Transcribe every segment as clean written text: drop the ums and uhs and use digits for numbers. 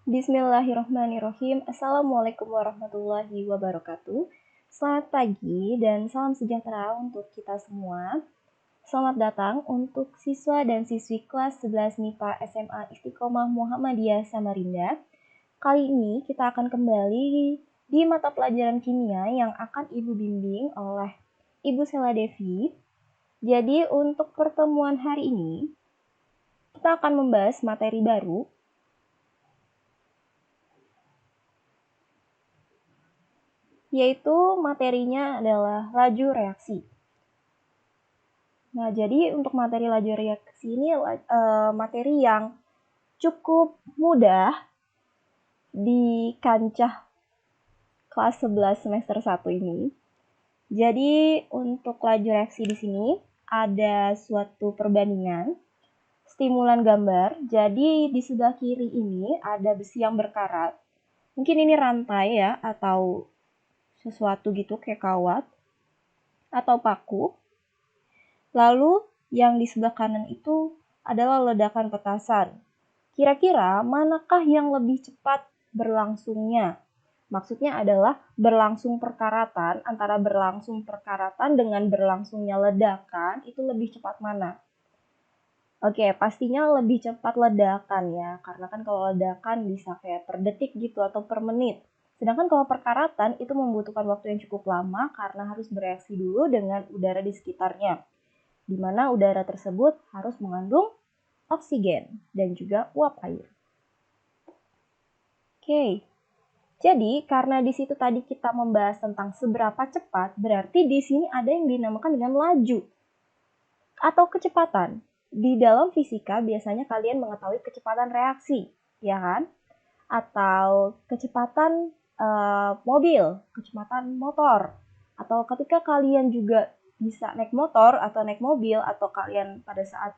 Bismillahirrahmanirrahim. Assalamualaikum warahmatullahi wabarakatuh. Selamat pagi dan salam sejahtera untuk kita semua. Selamat datang untuk siswa dan siswi kelas 11 MIPA SMA Istiqomah Muhammadiyah Samarinda. Kali ini kita akan kembali di mata pelajaran kimia yang akan Ibu bimbing oleh Ibu Sela Devi. Jadi untuk pertemuan hari ini, kita akan membahas materi baru, yaitu materinya adalah laju reaksi. Nah, jadi untuk materi laju reaksi ini materi yang cukup mudah di kancah kelas 11 semester 1 ini. Jadi untuk laju reaksi di sini ada suatu perbandingan stimulan gambar. Jadi di sebelah kiri ini ada besi yang berkarat. Mungkin ini rantai ya, atau sesuatu gitu kayak kawat atau paku. Lalu yang di sebelah kanan itu adalah ledakan petasan. Kira-kira manakah yang lebih cepat berlangsungnya? Maksudnya adalah berlangsung perkaratan, antara berlangsung perkaratan dengan berlangsungnya ledakan itu lebih cepat mana? Oke, pastinya lebih cepat ledakan ya, karena kan kalau ledakan bisa kayak per detik gitu atau per menit. Sedangkan kalau perkaratan itu membutuhkan waktu yang cukup lama karena harus bereaksi dulu dengan udara di sekitarnya, di mana udara tersebut harus mengandung oksigen dan juga uap air. Oke, jadi karena di situ tadi kita membahas tentang seberapa cepat, berarti di sini ada yang dinamakan dengan laju atau kecepatan. Di dalam fisika biasanya kalian mengetahui kecepatan reaksi, ya kan? Atau kecepatan mobil, kecepatan motor. Atau ketika kalian juga bisa naik motor atau naik mobil, atau kalian pada saat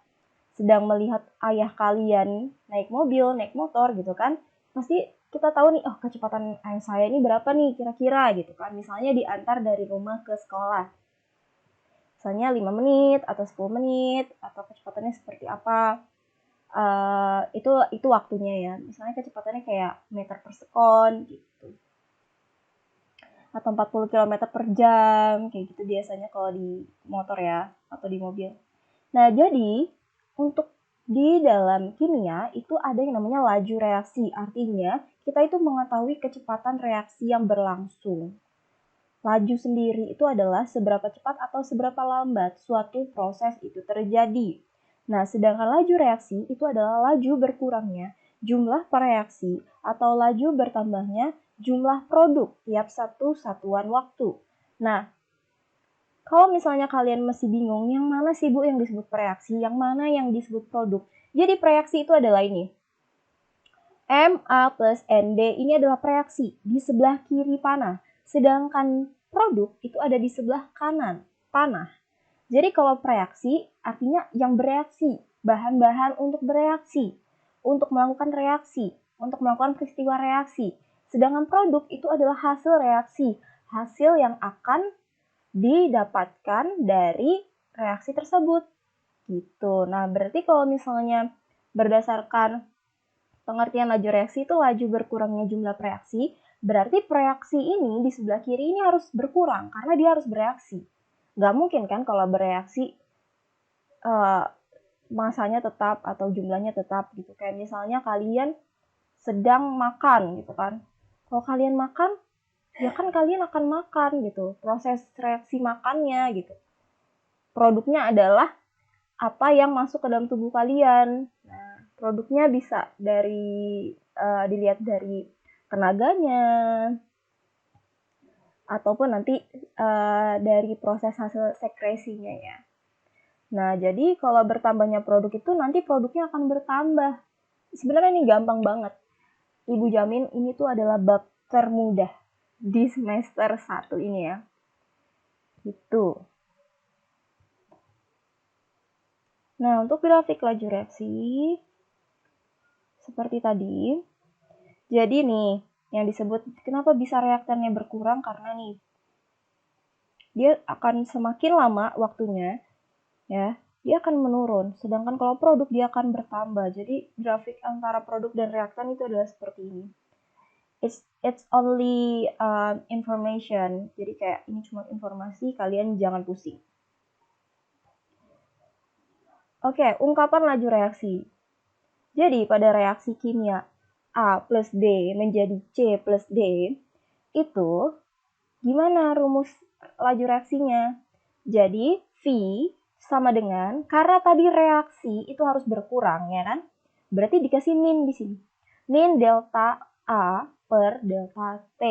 sedang melihat ayah kalian naik mobil, naik motor gitu kan, pasti kita tahu nih, oh kecepatan ayah saya ini berapa nih kira-kira gitu kan. Misalnya diantar dari rumah ke sekolah. Misalnya 5 menit atau 10 menit atau kecepatannya seperti apa. Itu waktunya ya. Misalnya kecepatannya kayak meter per sekon gitu. Atau 40 km per jam, kayak gitu biasanya kalau di motor ya, atau di mobil. Nah, jadi untuk di dalam kimia itu ada yang namanya laju reaksi. Artinya kita itu mengetahui kecepatan reaksi yang berlangsung. Laju sendiri itu adalah seberapa cepat atau seberapa lambat suatu proses itu terjadi. Nah, sedangkan laju reaksi itu adalah laju berkurangnya jumlah reaksi atau laju bertambahnya jumlah produk tiap satu satuan waktu. Nah, kalau misalnya kalian masih bingung, yang mana sih Bu yang disebut reaksi, yang mana yang disebut produk? Jadi reaksi itu adalah ini. Ma plus Nd ini adalah reaksi di sebelah kiri panah. Sedangkan produk itu ada di sebelah kanan, panah. Jadi kalau reaksi artinya yang bereaksi, bahan-bahan untuk bereaksi, untuk melakukan reaksi, untuk melakukan peristiwa reaksi. Sedangkan produk itu adalah hasil reaksi, hasil yang akan didapatkan dari reaksi tersebut. Gitu. Nah, berarti kalau misalnya berdasarkan pengertian laju reaksi itu laju berkurangnya jumlah reaksi, berarti reaksi ini di sebelah kiri ini harus berkurang karena dia harus bereaksi. Nggak mungkin kan kalau bereaksi masanya tetap atau jumlahnya tetap gitu. Kayak misalnya kalian sedang makan gitu kan. Kalau kalian makan, ya kan kalian akan makan gitu. Proses reaksi makannya gitu. Produknya adalah apa yang masuk ke dalam tubuh kalian. Nah, produknya bisa dilihat dari tenaganya, ataupun nanti dari proses hasil sekresinya ya. Nah, jadi kalau bertambahnya produk itu nanti produknya akan bertambah. Sebenarnya ini gampang banget. Ibu jamin ini tuh adalah bab termudah di semester 1 ini ya. Gitu. Nah, untuk grafik laju reaksi seperti tadi. Jadi nih, yang disebut kenapa bisa reaktannya berkurang karena nih dia akan semakin lama waktunya ya, dia akan menurun. Sedangkan kalau produk dia akan bertambah. Jadi grafik antara produk dan reaktan itu adalah seperti ini. It's only information. Jadi kayak ini cuma informasi, kalian jangan pusing. Oke, ungkapan laju reaksi. Jadi pada reaksi kimia A plus D menjadi C plus D, itu gimana rumus laju reaksinya? Jadi V sama dengan, karena tadi reaksi itu harus berkurang, ya kan? Berarti dikasih min di sini. Min delta A per delta T.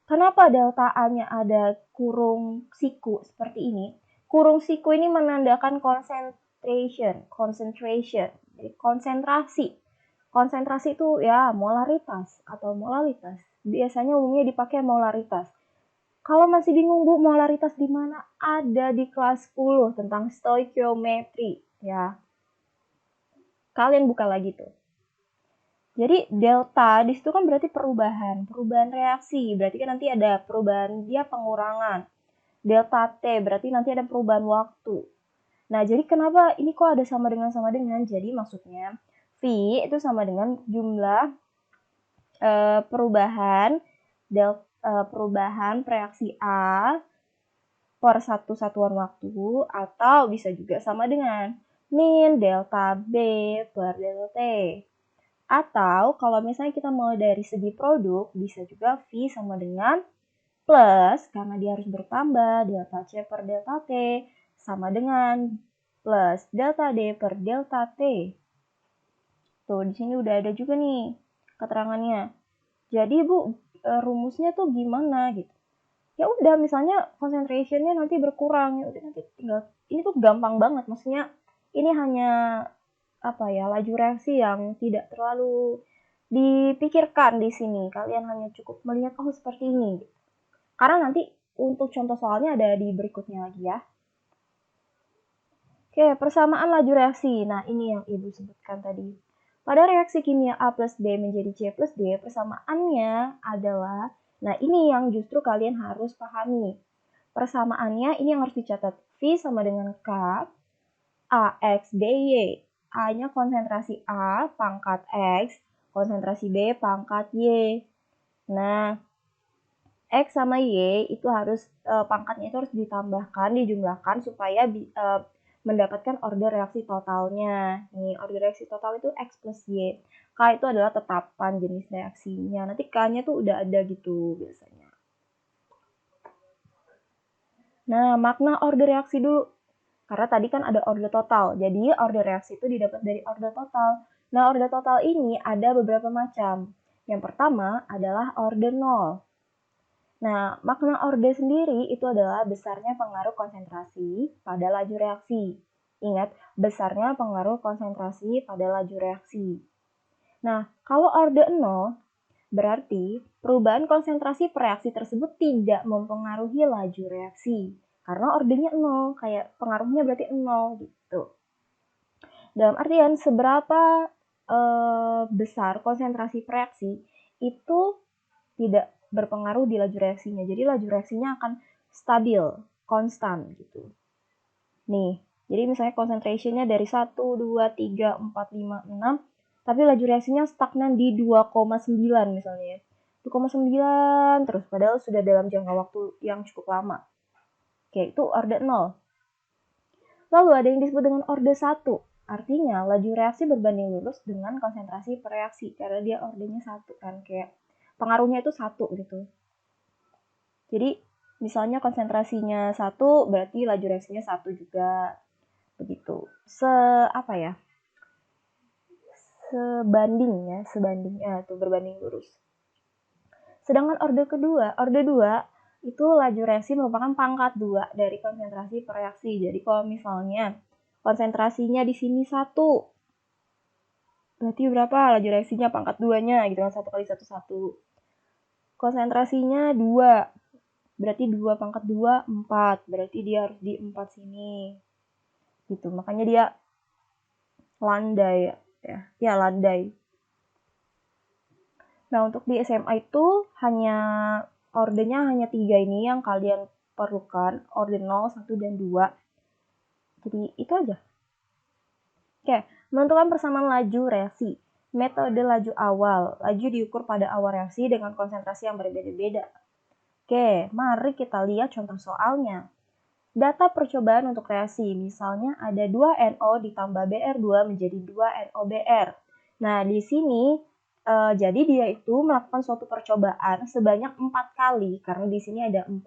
Kenapa delta A-nya ada kurung siku seperti ini? Kurung siku ini menandakan concentration, jadi konsentrasi. Konsentrasi itu ya molaritas atau molalitas. Biasanya umumnya dipakai molaritas. Kalau masih bingung Bu, molaritas di mana? Ada di kelas 10 tentang stoikiometri ya. Kalian buka lagi tuh. Jadi delta di situ kan berarti perubahan reaksi. Berarti kan nanti ada perubahan dia pengurangan. Delta T berarti nanti ada perubahan waktu. Nah, jadi kenapa ini kok ada sama dengan? Jadi maksudnya V itu sama dengan jumlah perubahan reaksi A per satu satuan waktu, atau bisa juga sama dengan min delta B per delta T. Atau kalau misalnya kita mulai dari segi produk, bisa juga V sama dengan plus, karena dia harus bertambah, delta C per delta T sama dengan plus delta D per delta T. Tuh, di sini udah ada juga nih keterangannya. Jadi Bu, rumusnya tuh gimana gitu? Ya udah, misalnya concentrationnya nanti berkurang, ya udah nanti tinggal, ini tuh gampang banget, maksudnya ini hanya laju reaksi yang tidak terlalu dipikirkan di sini. Kalian hanya cukup melihat seperti ini. Karena nanti untuk contoh soalnya ada di berikutnya lagi ya. Oke, persamaan laju reaksi. Nah, ini yang Ibu sebutkan tadi. Pada reaksi kimia A plus B menjadi C plus D, persamaannya adalah, nah ini yang justru kalian harus pahami. Persamaannya ini yang harus dicatat. V sama dengan K, AX DY. A-nya konsentrasi A pangkat X, konsentrasi B pangkat Y. Nah, X sama Y itu harus pangkatnya itu harus ditambahkan, dijumlahkan supaya mendapatkan order reaksi totalnya. Nih, order reaksi total itu X plus Y. K itu adalah tetapan jenis reaksinya. Nanti K-nya tuh udah ada gitu biasanya. Nah, makna order reaksi dulu. Karena tadi kan ada order total. Jadi order reaksi itu didapat dari order total. Nah, order total ini ada beberapa macam. Yang pertama adalah order 0. Nah, makna order sendiri itu adalah besarnya pengaruh konsentrasi pada laju reaksi. Ingat, besarnya pengaruh konsentrasi pada laju reaksi. Nah, kalau order 0, berarti perubahan konsentrasi per reaksi tersebut tidak mempengaruhi laju reaksi. Karena ordernya 0, kayak pengaruhnya berarti 0 gitu. Dalam artian seberapa besar konsentrasi per reaksi itu tidak berpengaruh di laju reaksinya. Jadi laju reaksinya akan stabil, konstan gitu. Nih, jadi misalnya concentrationnya dari 1, 2, 3, 4, 5, 6, tapi laju reaksinya stagnan di 2,9 misalnya. 2,9 terus, padahal sudah dalam jangka waktu yang cukup lama. Oke, itu order 0. Lalu ada yang disebut dengan order 1. Artinya, laju reaksi berbanding lurus dengan konsentrasi per reaksi. Karena dia ordernya 1 kan, kayak pengaruhnya itu 1 gitu. Jadi, misalnya konsentrasinya 1, berarti laju reaksinya 1 juga. Begitu. Sebanding tuh berbanding lurus. Sedangkan order 2 itu laju reaksi merupakan pangkat 2 dari konsentrasi per reaksi. Jadi kalau misalnya konsentrasinya di sini 1, berarti berapa laju reaksinya pangkat 2-nya gitu kan, 1 kali 1, 1. Konsentrasinya 2, berarti 2 pangkat 2, 4. Berarti dia harus di 4 sini. Gitu, makanya dia landai ya. Ya, landai. Nah, untuk di SMA itu ordernya hanya 3 ini yang kalian perlukan, order 0, 1, dan 2. Jadi itu aja. Oke, menentukan persamaan laju reaksi. Metode laju awal. Laju diukur pada awal reaksi dengan konsentrasi yang berbeda-beda. Oke, mari kita lihat contoh soalnya. Data percobaan untuk reaksi, misalnya ada 2NO ditambah Br2 menjadi 2NOBr. Nah, di sini jadi dia itu melakukan suatu percobaan sebanyak 4 kali, karena di sini ada 4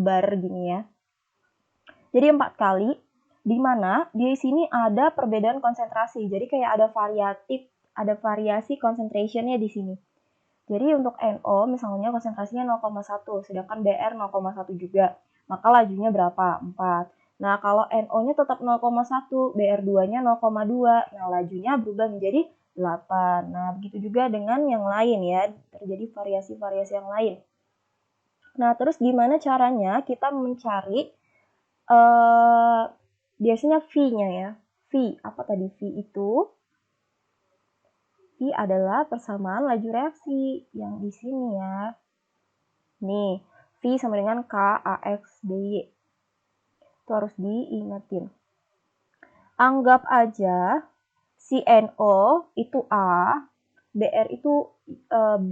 bar gini ya. Jadi 4 kali, di mana di sini ada perbedaan konsentrasi. Jadi kayak ada variasi concentrationnya di sini. Jadi untuk NO misalnya konsentrasinya 0,1, sedangkan Br 0,1 juga. Maka lajunya berapa? 4. Nah, kalau NO-nya tetap 0,1, Br2-nya 0,2. Nah, lajunya berubah menjadi 8. Nah, begitu juga dengan yang lain ya. Terjadi variasi-variasi yang lain. Nah, terus gimana caranya kita mencari biasanya V-nya ya. V, apa tadi V itu? V adalah persamaan laju reaksi yang di sini ya. Nih, V sama dengan KAX BY. Itu harus diingetin. Anggap aja si NO itu A, BR itu B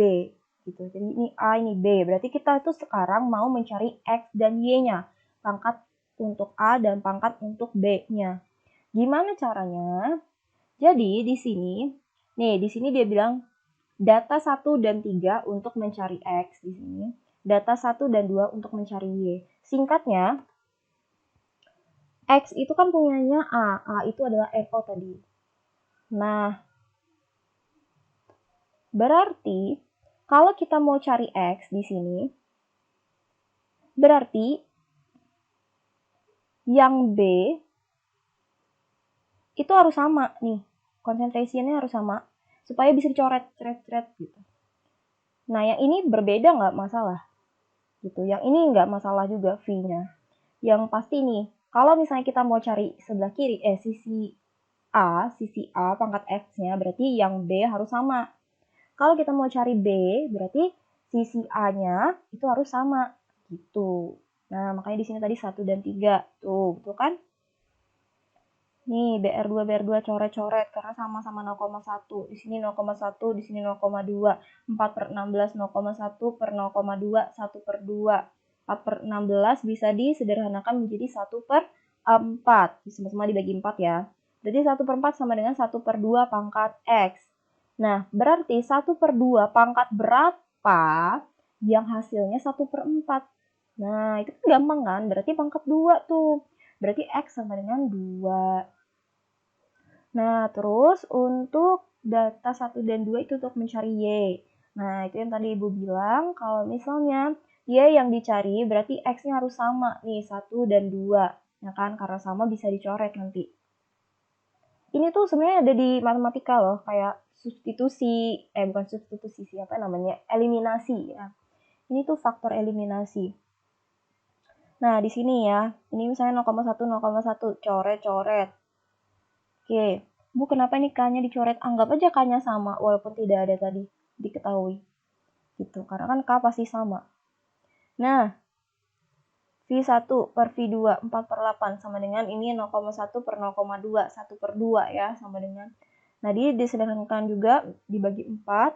gitu. Jadi ini A, ini B. Berarti kita itu sekarang mau mencari X dan Y-nya. Pangkat untuk A dan pangkat untuk B-nya. Gimana caranya? Jadi di sini dia bilang data 1 dan 3 untuk mencari X di sini. Data 1 dan 2 untuk mencari Y. Singkatnya, X itu kan punyanya A. A itu adalah NO tadi. Nah, berarti kalau kita mau cari X di sini, berarti yang B itu harus sama nih. Konsentrasinya harus sama supaya bisa dicoret gitu. Nah, yang ini berbeda nggak masalah gitu. Yang ini nggak masalah juga V-nya. Yang pasti nih, kalau misalnya kita mau cari sebelah kiri, sisi A pangkat X-nya, berarti yang B harus sama. Kalau kita mau cari B, berarti sisi A-nya itu harus sama gitu. Nah, makanya di sini tadi 1 dan 3. Tuh, betul kan? Nih, BR2 coret-coret karena sama-sama 0,1. Di sini 0,1, di sini 0,2. 4 per 16, 0,1 per 0,2, 1 per 2. 4 per 16 bisa disederhanakan menjadi 1 per 4. Sama-sama dibagi 4 ya. Jadi 1 per 4 sama dengan 1 per 2 pangkat X. Nah, berarti 1 per 2 pangkat berapa yang hasilnya 1 per 4. Nah, itu kan gampang kan? Berarti pangkat 2 tuh. Berarti X sama dengan 2. Nah, terus untuk data 1 dan 2 itu untuk mencari Y. Nah, itu yang tadi Ibu bilang, kalau misalnya Y yang dicari berarti X-nya harus sama nih, 1 dan 2. Ya kan, karena sama bisa dicoret nanti. Ini tuh sebenarnya ada di matematika loh, kayak bukan substitusi, siapa namanya, eliminasi ya. Ini tuh faktor eliminasi. Nah, di sini ya, ini misalnya 0,1, 0,1, coret-coret. Oke, Bu kenapa ini K-nya dicoret? Anggap aja K-nya sama, walaupun tidak ada tadi diketahui. Gitu, karena kan K pasti sama. Nah, V1 per V2, 4 per 8, sama dengan ini 0,1 per 0,2, 1 per 2 ya, sama dengan. Nah, dia disederhanakan juga, dibagi 4,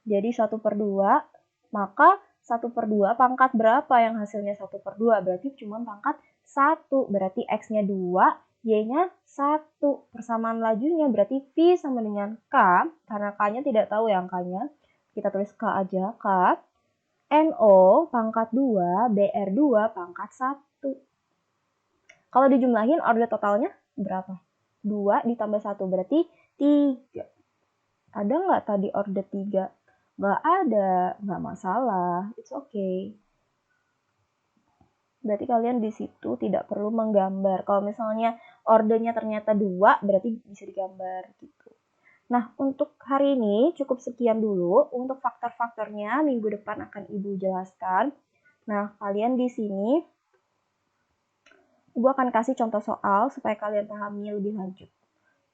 jadi 1 per 2, maka 1 per 2 pangkat berapa yang hasilnya 1 per 2? Berarti cuma pangkat 1, berarti X-nya 2, Y-nya 1. Persamaan lajunya berarti V sama dengan K, karena K-nya tidak tahu ya angkanya. Kita tulis K aja, K. NO pangkat 2, BR2 pangkat 1. Kalau dijumlahin order totalnya berapa? 2 ditambah 1 berarti 3. Ada nggak tadi order 3? Nggak ada, nggak masalah, it's okay. Berarti kalian di situ tidak perlu menggambar. Kalau misalnya ordernya ternyata 2, berarti bisa digambar gitu. Nah, untuk hari ini cukup sekian dulu. Untuk faktor-faktornya minggu depan akan Ibu jelaskan. Nah, kalian di sini Ibu akan kasih contoh soal supaya kalian pahami lebih lanjut.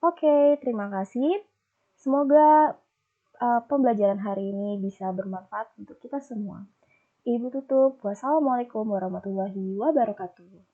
Oke, terima kasih. Semoga pembelajaran hari ini bisa bermanfaat untuk kita semua. Ibu tutup. Wassalamualaikum warahmatullahi wabarakatuh.